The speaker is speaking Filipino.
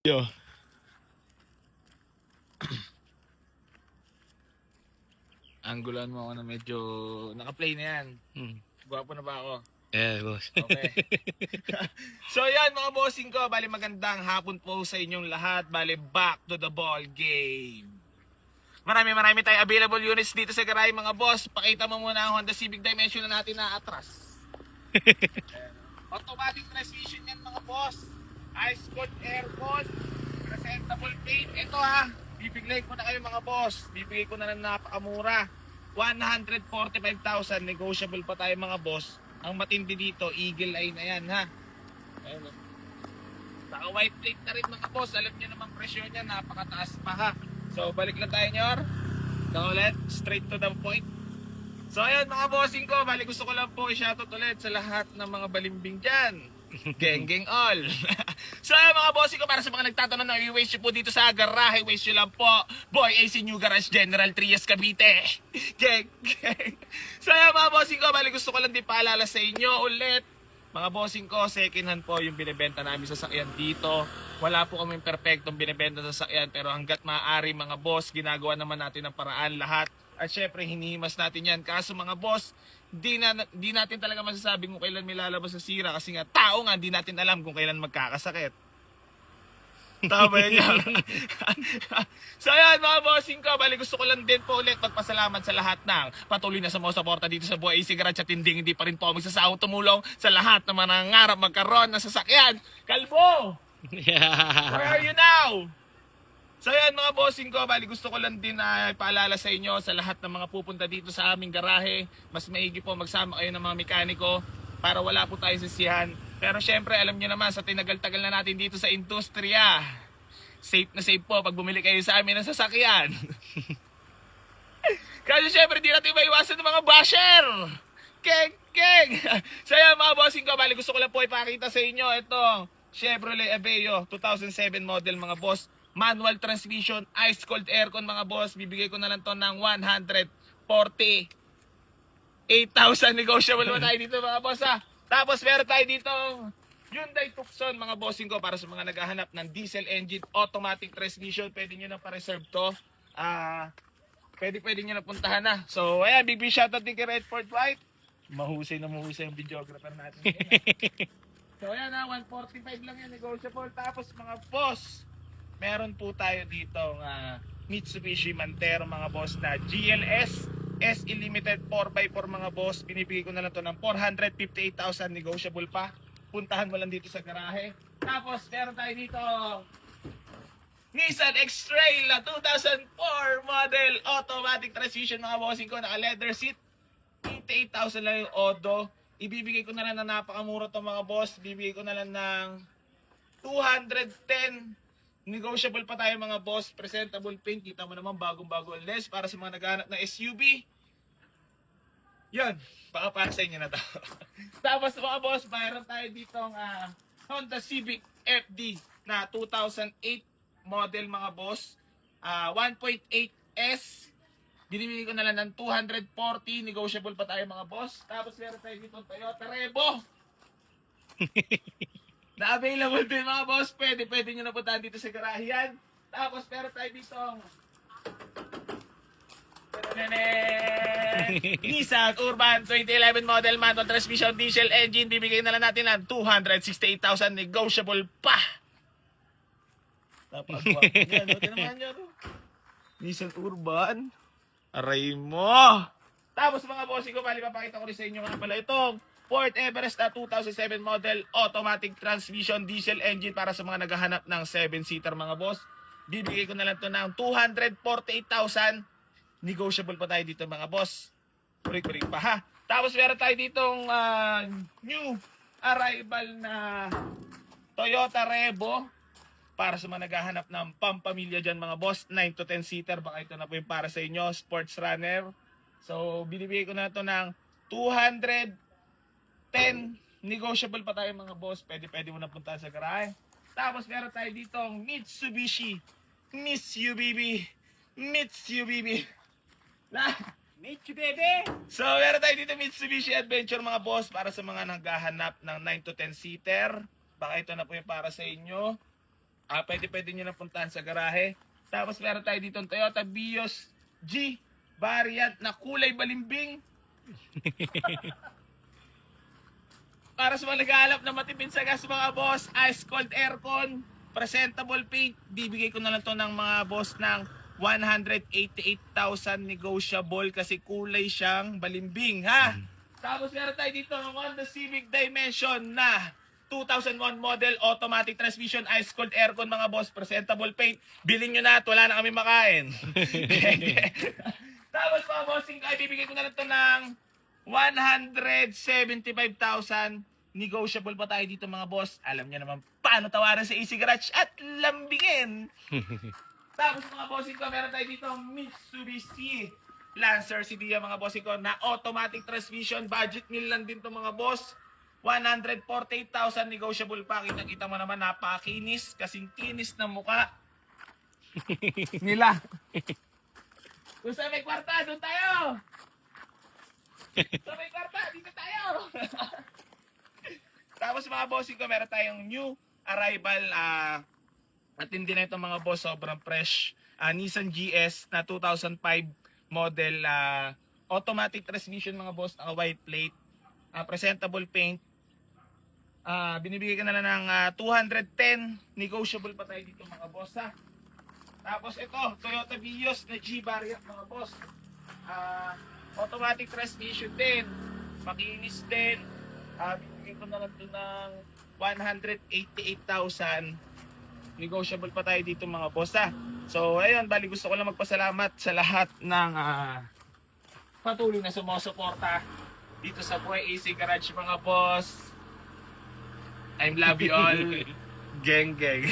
Yo. Anggulan mo ako na medyo naka-play na yan. Gwapo na ba ako? Boss. Okay. So yan mga bossing ko, bali magandang hapon po sa inyong lahat. Bali back to the ball game. Marami tayo available units dito sa garahe mga boss. Pakita mo muna ang Honda Civic Dimension na natin na atras. Automatic transmission yan mga boss. Ice cold aircon. Presentable paint. Ito ha, bibigay ko na kayo mga boss. Bibigay ko na ng napakamura. 145,000. Negotiable pa tayo mga boss. Ang matindi dito, eagle eye na yan ha. Ayun o. Saka white plate na rin mga boss. Alam nyo naman presyo niya, napakataas pa ha. So balik lang tayo nyor. Ulit, straight to the point. So ayun mga bossing ko, bali gusto ko lang po i-shoutout ulit sa lahat ng mga balimbing dyan. Geng all. So ayun mga bossing ko, para sa mga nagtatanong na i-waste nyo po dito sa garahe, waste nyo lang po. Boy AC New Garage General Trias Cavite. Geng. So ayun mga bossing ko, bali gusto ko lang din paalala sa inyo ulit. Mga bossing ko, second hand po yung binibenta namin sa sasakyan dito. Wala po kaming perfectong binibenta sa sasakyan, pero hanggat maaari mga boss, ginagawa naman natin ang paraan lahat. At syempre, hinihimas natin yan. Kaso mga boss, di natin talaga masasabi kung kailan may lalabas sa sira. Kasi nga, tao nga, di natin alam kung kailan magkakasakit. Tama ba yan? So ayan mga bossing ko, bali gusto ko lang din po ulit magpasalamat sa lahat ng patuloy na sumusuporta dito sa Boy AC Garage at hindi pa rin po magsasawang tumulong sa lahat ng mga nangarap magkaroon ng sasakyan. Kalbo! Where are you now? So ayan mga bossing ko, bali gusto ko lang din na ipaalala sa inyo sa lahat ng mga pupunta dito sa aming garahe. Mas maigi po magsama kayo ng mga mekaniko para wala po tayo sisihan. Pero syempre, alam niyo naman, sa tinagal-tagal na natin dito sa industriya, safe na safe po pag bumili kayo sa amin ng sasakyan. Kasi syempre, di natin maiwasan ng mga basher. Keng! So yan mga bossing ko, bali gusto ko lang po ipakita sa inyo ito, Chevrolet Aveo 2007 model mga boss. Manual transmission, ice cold aircon mga boss. Bibigay ko na lang to ng 148,000. Negotiable ba tayo dito mga boss ha? Tapos meron tayo dito Hyundai Tucson mga bossing ko, para sa mga naghahanap ng diesel engine, automatic transmission. Pwede nyo na pa-reserve to. Pwede nyo na puntahan na. So ayan, big shoutout din kay Redford White. Mahusay ang videographer natin. So ayan ha, 145 lang yan, negotiable. Tapos mga boss, meron po tayo dito Mitsubishi Montero mga boss na GLS SE Limited 4x4 mga boss. Binibigay ko na lang to ng 458,000, negotiable pa. Puntahan mo lang dito sa garahe. Tapos meron tayo dito Nissan X-Trail na 2004 model, automatic transmission mga bossing ko, naka leather seat. 88,000 lang yung Odo. Ibibigay ko na lang na napakamura to mga boss. Ibibigay ko na lang ng 210. Negotiable pa tayo mga boss. Presentable paint. Kita mo naman bagong-bago ang lens para sa mga naghahanap ng SUV. Yun. Baka para sa inyo na to. Tapos mga boss, mayroon tayo dito Honda Civic FD na 2008 model mga boss. 1.8S. Binibigay ko na lang ng 240. Negotiable pa tayo mga boss. Tapos meron tayo dito Toyota Revo. Na available din mga boss. Pwede nyo na puntahan dito sa garahe yan. Tapos meron tayo dito Nissan Urban 2011 model, manual transmission, diesel engine. Bibigay na lang natin ng 268,000, negotiable pa. Tapos yan, naman nyo. Nissan Urban, aray mo. Tapos mga bossing ko, bali papakita ko rin sa inyo nga pala itong Ford Everest na 2007 model, automatic transmission, diesel engine, para sa mga naghahanap ng 7-seater mga boss. Bibigay ko na lang ito ng 248,000. Negotiable pa tayo dito mga boss. Kurik pa ha. Tapos meron tayo ditong new arrival na Toyota Revo, para sa mga naghahanap ng pampamilya dyan mga boss. 9 to 10 seater. Baka ito na po yung para sa inyo, sports runner. So binibigay ko na ito ng 210. Negotiable pa tayo mga boss. Pwede mo na punta sa garahe. Tapos meron tayo ditong Mitsubishi Mitsubishi So meron tayo dito Mitsubishi Adventure mga boss, para sa mga naghahanap ng 9 to 10 seater. Baka ito na po yung para sa inyo. Pwede nyo na puntahan sa garahe. Tapos meron tayo dito ang Toyota Vios G variant na kulay balimbing. Para sa mga nag-aalap na matipid sa gas mga boss, ice cold aircon, presentable paint, bibigay ko na lang to ng mga boss ng 188,000 negotiable kasi kulay siyang balimbing ha. Tapos meron tayo dito ng Honda Civic Dimension na 2001 model, automatic transmission, ice cold aircon mga boss, presentable paint. Bilhin nyo na at wala na kami makain. Tapos mga bossing, ay bibigay ko na lang to ng 175,000. Negotiable pa tayo dito mga boss. Alam niyo naman paano tawaran sa Easy Garage at lambingin. Tapos mga bossing ko, meron tayo dito Mitsubishi Lancer CDI mga bossing ko na automatic transmission. Budget meal lang din to mga boss. 148,000 negotiable pa. Kita mo naman napakakinis. Kasing kinis ng muka nila. Kung sa may kwarta, doon tayo. Sa may kwarta, dito tayo. Tapos mga bossing ko, meron tayong new arrival. At hindi na itong mga boss, sobrang fresh. Nissan GS na 2005 model. Automatic transmission mga boss, naka white plate. Presentable paint. Binibigay ka na lang ng 210. Negotiable pa tayo dito mga boss ha. Tapos ito, Toyota Vios na G variant mga boss. Automatic transmission din. Makinis din. Binibigay ko na lang ito ng 188,000. Negotiable pa tayo dito mga boss ha. So ayun, bali gusto ko lang magpasalamat sa lahat ng patuloy na sumusuporta dito sa Buhay Easy Garage mga boss. I love you all. Geng geng.